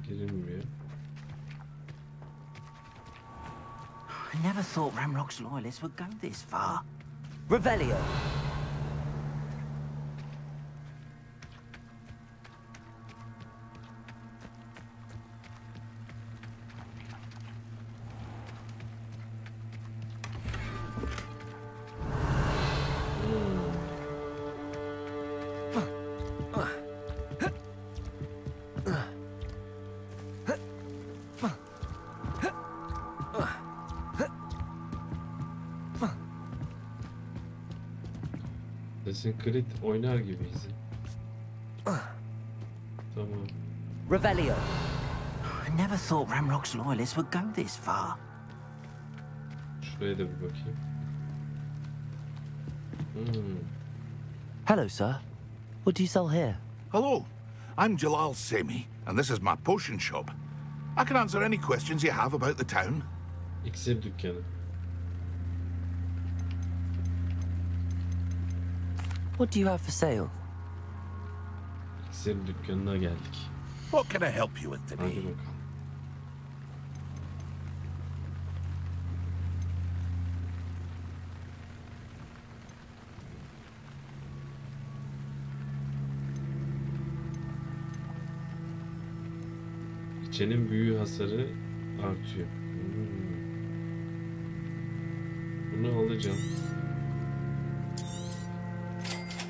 Girilmiyor. I never thought Ramrock's loyalists would go this far. Revelio. Assassin's Creed oynar gibiyiz. Tamam. Revelio. I never thought Ramrock's loyalists would go this far. Şuraya da bir bakayım. Hello, sir. What do you sell here? Hello, I'm Jalal Semi, and this is my potion shop. I can answer any questions you have about the town. İksir dükkanı. What do you have for sale? İksir dükkanına geldik. What can I help you with today? Hadi bakalım. İçenin büyü hasarı artıyor. Bunu alacağım.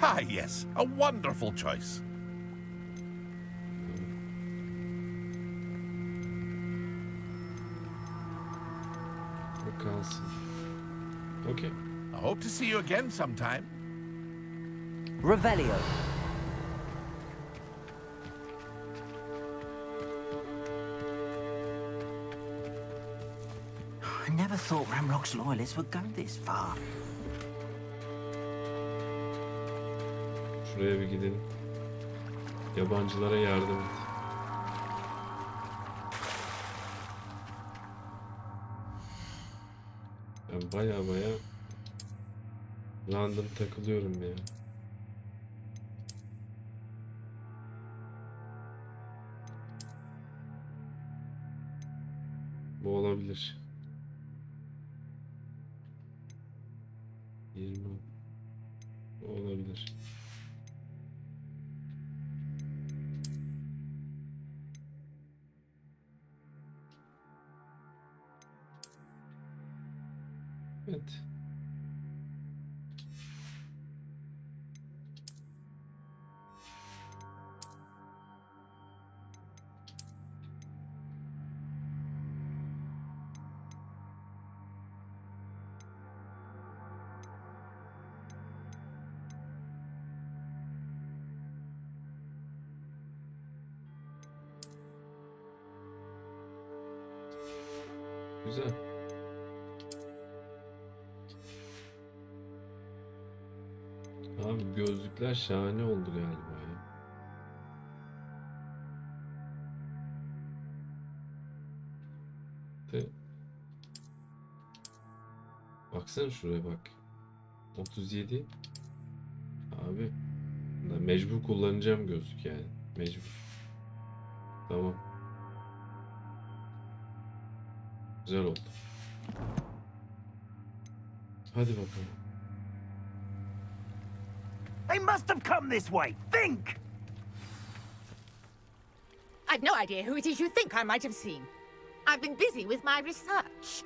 Ah, yes, a wonderful choice. O kalsın. Okay. I hope to see you again sometime. Revelio. I never thought Ramrock's loyalists would go this far. Şuraya bir gidelim. Yabancılara yardım et. Ben baya random takılıyorum ya. Bu olabilir. 20. Bu olabilir. Evet. Güzel. Abi gözlükler şahane oldu galiba ya. Baksana şuraya bak. 37. Abi. Mecbur kullanacağım gözlük yani. Mecbur. Tamam. Güzel oldu. Hadi bakalım. They must have come this way. Think! I've no idea who it is you think I might have seen. I've been busy with my research.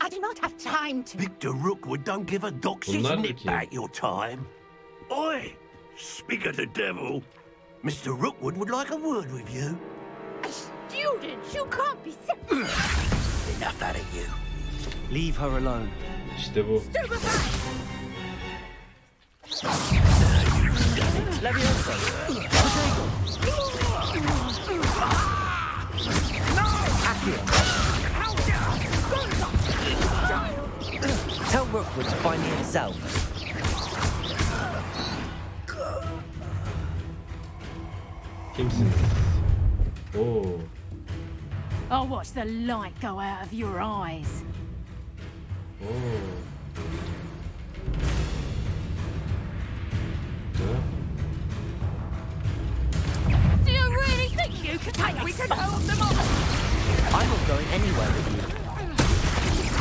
I do not have time to... Victor Rookwood don't give a doxy's nip back your time. Oi! Speak of the devil. Mr. Rookwood would like a word with you. A student? You can't be... Enough out of you. Leave her alone. İşte bu. Tell Rookwood to find me himself. Kimsin? Oo. I'll watch the light go out of your eyes. Oo. Do you really think you can take We can hold them off? I'm not going anywhere with you.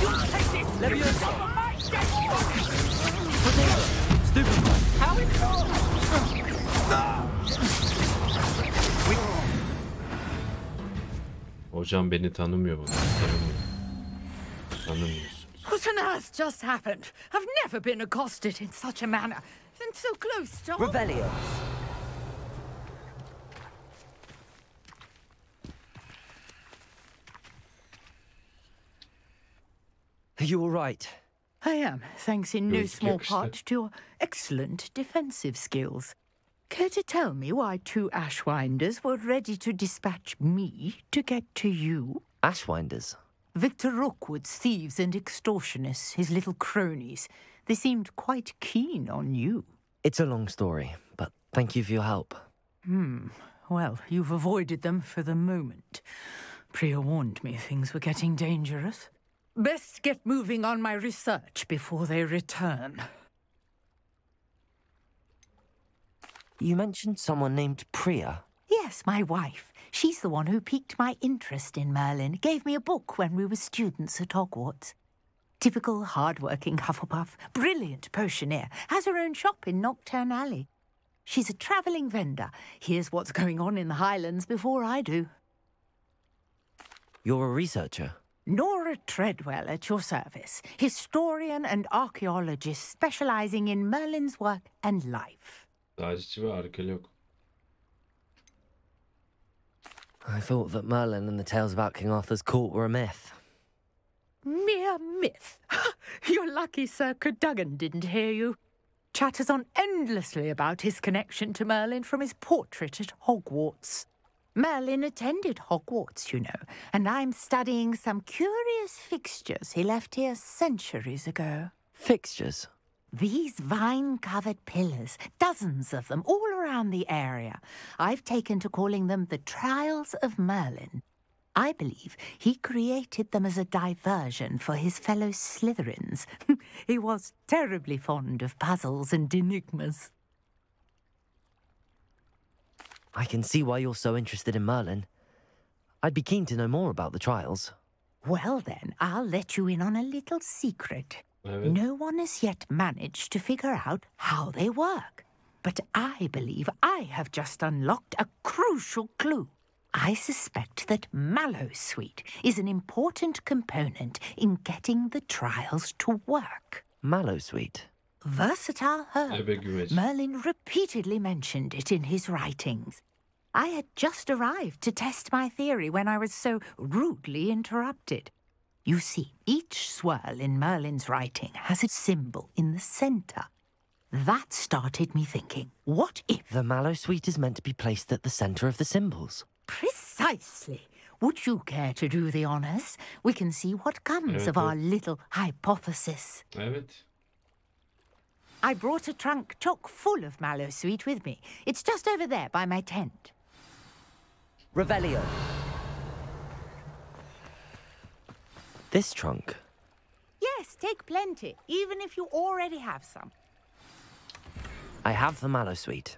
You'll take this Leviosa. from my desk. Stupid. How it goes. Hocam beni tanımıyor bunu. Tanımıyorsunuz. What on earth just happened? I've never been accosted in such a manner. And so close to... Revelio. Are you all right? I am, thanks in no Gözlük small yakıştı. part to your excellent defensive skills. Care to tell me why two Ashwinders were ready to dispatch me to get to you? Ashwinders? Victor Rookwood's thieves and extortionists, his little cronies. They seemed quite keen on you. It's a long story, but thank you for your help. Well, you've avoided them for the moment. Priya warned me things were getting dangerous. Best get moving on my research before they return. You mentioned someone named Priya. Yes, my wife. She's the one who piqued my interest in Merlin. Gave me a book when we were students at Hogwarts. Typical hard-working Hufflepuff, brilliant potioneer, has her own shop in Nocturne Alley. She's a travelling vendor. Hears what's going on in the Highlands before I do. You're a researcher? Nora Treadwell at your service. Historian and archaeologist specialising in Merlin's work and life. Tarihçi ve arkeolog. I thought that Merlin and the tales about King Arthur's court were a myth. Mere myth. You're lucky Sir Cadogan didn't hear you. Chatters on endlessly about his connection to Merlin from his portrait at Hogwarts. Merlin attended Hogwarts, you know, and I'm studying some curious fixtures he left here centuries ago. Fixtures? These vine-covered pillars, dozens of them, all around the area. I've taken to calling them the Trials of Merlin. I believe he created them as a diversion for his fellow Slytherins. He was terribly fond of puzzles and enigmas. I can see why you're so interested in Merlin. I'd be keen to know more about the trials. Well then, I'll let you in on a little secret. No one has yet managed to figure out how they work. But I believe I have just unlocked a crucial clue. I suspect that Mallowsweet is an important component in getting the trials to work. Mallowsweet? Versatile herb. Merlin repeatedly mentioned it in his writings. I had just arrived to test my theory when I was so rudely interrupted. You see, each swirl in Merlin's writing has a symbol in the centre. That started me thinking, what if... The Mallowsweet is meant to be placed at the centre of the symbols. Precisely. Would you care to do the honours? We can see what comes of our little hypothesis. Evet. I brought a trunk chock full of Mallowsweet with me. It's just over there by my tent. Revelio. This trunk? Yes, take plenty, even if you already have some. I have the Mallowsweet.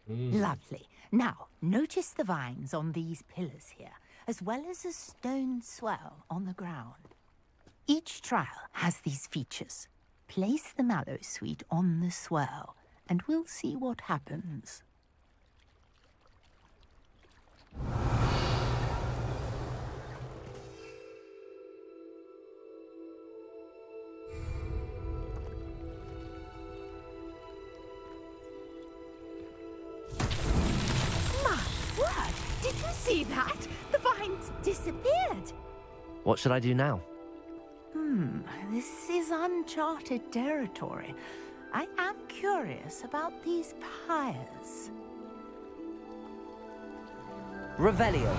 Lovely. Now, notice the vines on these pillars here, as well as a stone swell on the ground. Each trial has these features. Place the Mallowsweet on the swirl, and we'll see what happens. Did you see that? The vines disappeared. What should I do now? This is uncharted territory. I am curious about these pyres. Revelio.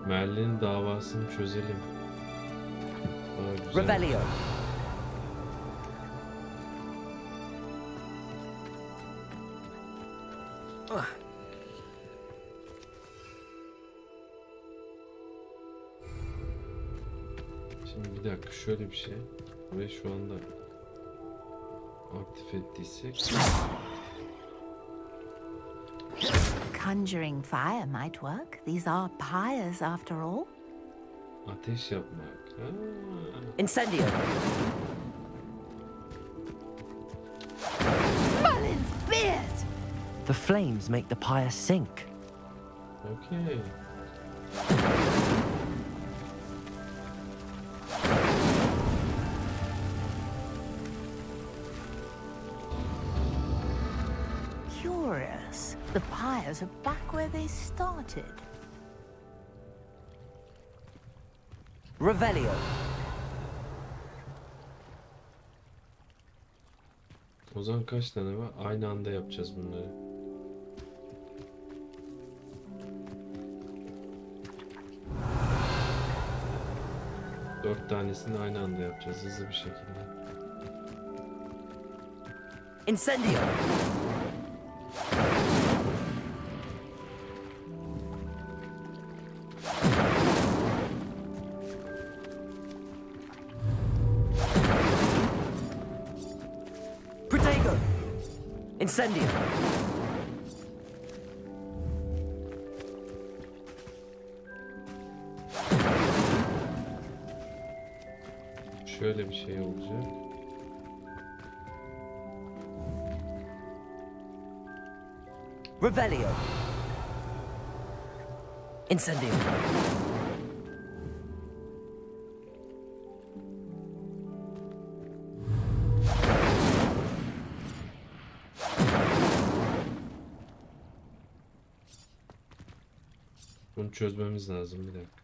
Merlin'in davasını çözelim. Revelio. Şimdi bir dakika, şöyle bir şey ve şu anda aktif ettiysek Conjuring fire might work. These are pyres after all. ateş yapmak. Incendio. Merlin's beard! The flames make the pyre sink. Okay. Curious. The pyres are back where they started. Revelio. O zaman kaç tane var? Aynı anda yapacağız bunları. Dört tanesini aynı anda yapacağız hızlı bir şekilde. Incendio. Protego. Incendio. Şöyle bir şey olacak. Revelio. Incendio. Bunu çözmemiz lazım bir dakika.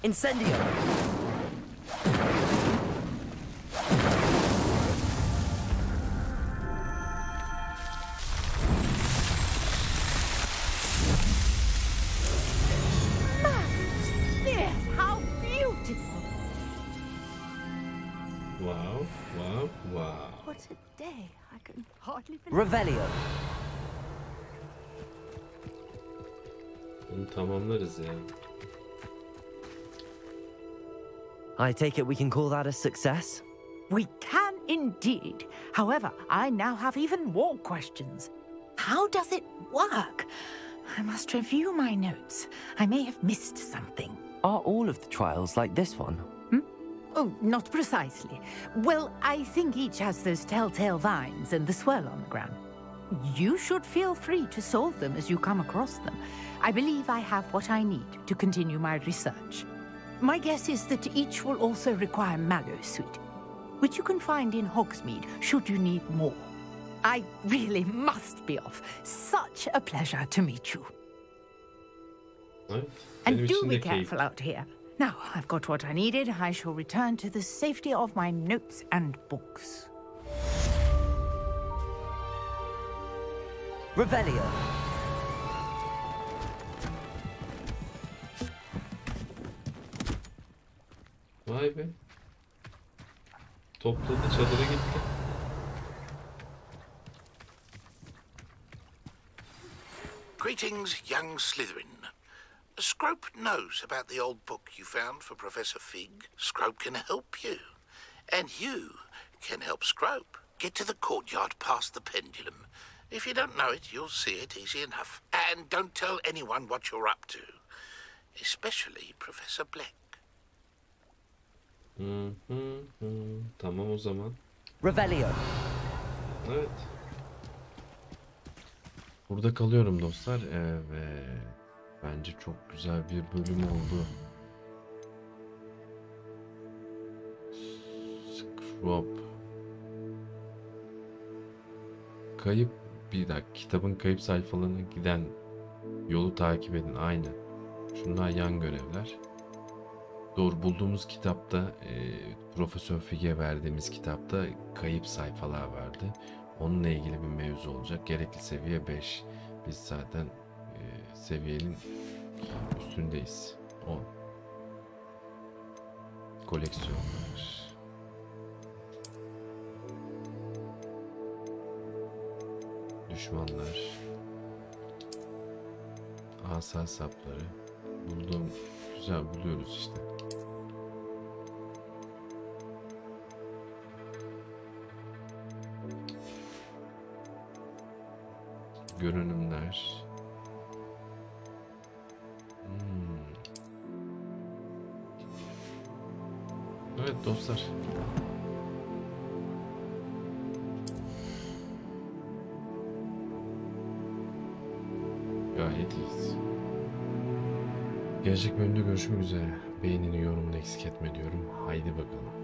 Incendio. Yes, how beautiful! Wow, wow, wow. What a day. I can hardly believe Revelio. Bunu tamamlarız ya. I take it we can call that a success? We can indeed. However, I now have even more questions. How does it work? I must review my notes. I may have missed something. Are all of the trials like this one? Oh, not precisely. Well, I think each has those telltale vines and the swirl on the ground. You should feel free to solve them as you come across them. I believe I have what I need to continue my research. My guess is that each will also require mallow sweet, which you can find in Hogsmeade should you need more. I really must be off. Such a pleasure to meet you. Evet, And do be careful out here. Now I've got what I needed. I shall return to the safety of my notes and books. Revelio. Vay be. Topladı, çadıra gitti. Greetings, young Slytherin. Scrope knows about the old book you found for Professor Fig. Scrope can help you. And you can help Scrope. Get to the courtyard past the pendulum. If you don't know it, you'll see it easy enough. And don't tell anyone what you're up to. Especially Professor Black. Tamam o zaman. Revelio. Evet. Burada kalıyorum dostlar. Evet. Bence çok güzel bir bölüm oldu. Scrope. Kayıp bir dakika. Kitabın kayıp sayfalarına giden yolu takip edin. Aynen. Şunlar yan görevler. Doğru, bulduğumuz kitapta Profesör Fig'e verdiğimiz kitapta kayıp sayfalar vardı. Onunla ilgili bir mevzu olacak. Gerekli seviye 5. Biz zaten seviyenin üstündeyiz. 10. Koleksiyonlar. Düşmanlar. Asa sapları. Bulduğum güzel buluyoruz işte. Görünümler. Evet dostlar. Gayet iyiyiz. Gelecek bölümde görüşmek üzere. Beğenini, yorumunu eksik etme diyorum. Haydi bakalım.